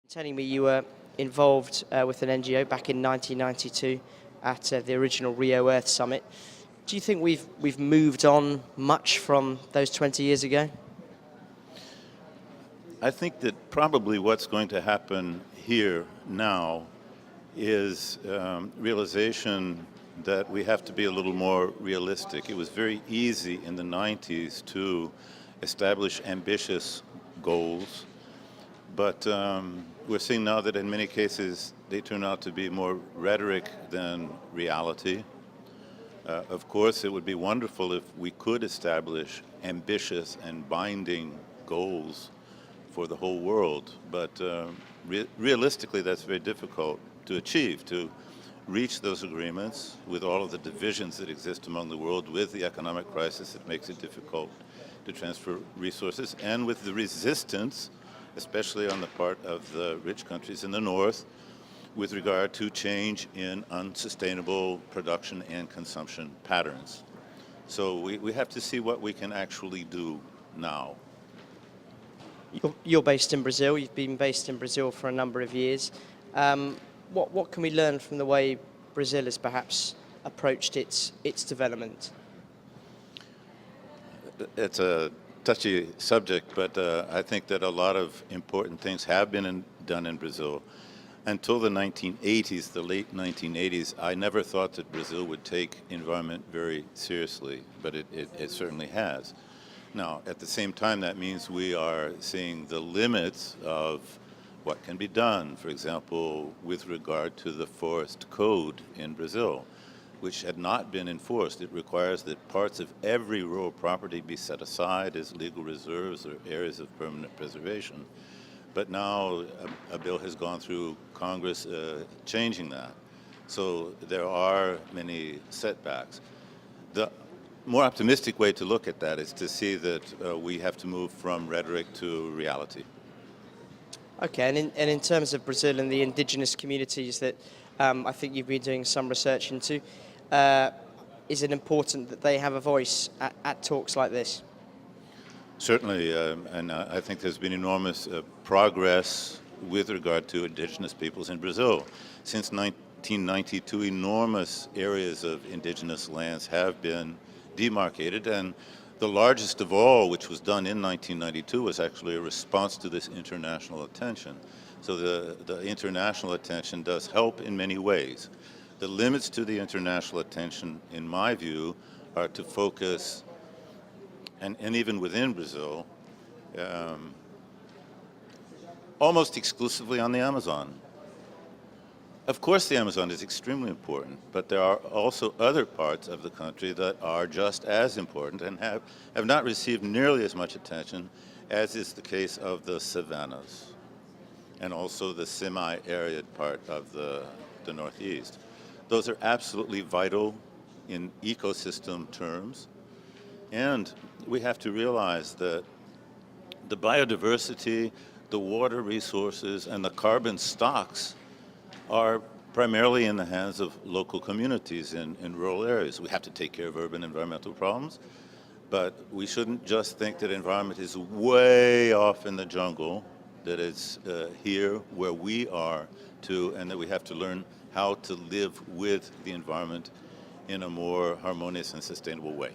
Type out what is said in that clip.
Telling me you were involved with an NGO back in 1992 at the original Rio Earth Summit. Do you think we've moved on much from those 20 years ago? I think that probably what's going to happen here now is realization that we have to be a little more realistic. It was very easy in the 90s to establish ambitious goals, but we're seeing now that in many cases they turn out to be more rhetoric than reality. Of course, it would be wonderful if we could establish ambitious and binding goals for the whole world, but realistically that's very difficult to achieve, to reach those agreements with all of the divisions that exist among the world, with the economic crisis that makes it difficult to transfer resources, and with the resistance, especially on the part of the rich countries in the north, with regard to change in unsustainable production and consumption patterns. So we have to see what we can actually do now. You're based in Brazil. You've been based in Brazil for a number of years. What can we learn from the way Brazil has perhaps approached its development? It's a touchy subject, but I think that a lot of important things have been done in Brazil. Until the 1980s, the late 1980s, I never thought that Brazil would take environment very seriously, but it certainly has. Now, at the same time, that means we are seeing the limits of what can be done, for example, with regard to the forest code in Brazil, which had not been enforced. It requires that parts of every rural property be set aside as legal reserves or areas of permanent preservation. But now a bill has gone through Congress changing that. So there are many setbacks. The more optimistic way to look at that is to see that we have to move from rhetoric to reality. Okay, and in terms of Brazil and the indigenous communities that I think you've been doing some research into, is it important that they have a voice at talks like this? Certainly, and I think there's been enormous progress with regard to indigenous peoples in Brazil. Since 1992, enormous areas of indigenous lands have been demarcated, and the largest of all, which was done in 1992, was actually a response to this international attention. So the international attention does help in many ways. The limits to the international attention, in my view, are to focus, and even within Brazil, almost exclusively on the Amazon. Of course the Amazon is extremely important, but there are also other parts of the country that are just as important and have not received nearly as much attention as is the case of the savannas and also the semi-arid part of the Northeast. Those are absolutely vital in ecosystem terms, and we have to realize that the biodiversity, the water resources, and the carbon stocks are primarily in the hands of local communities in rural areas. We have to take care of urban environmental problems, but we shouldn't just think that environment is way off in the jungle, that it's here where we are too, and that we have to learn how to live with the environment in a more harmonious and sustainable way.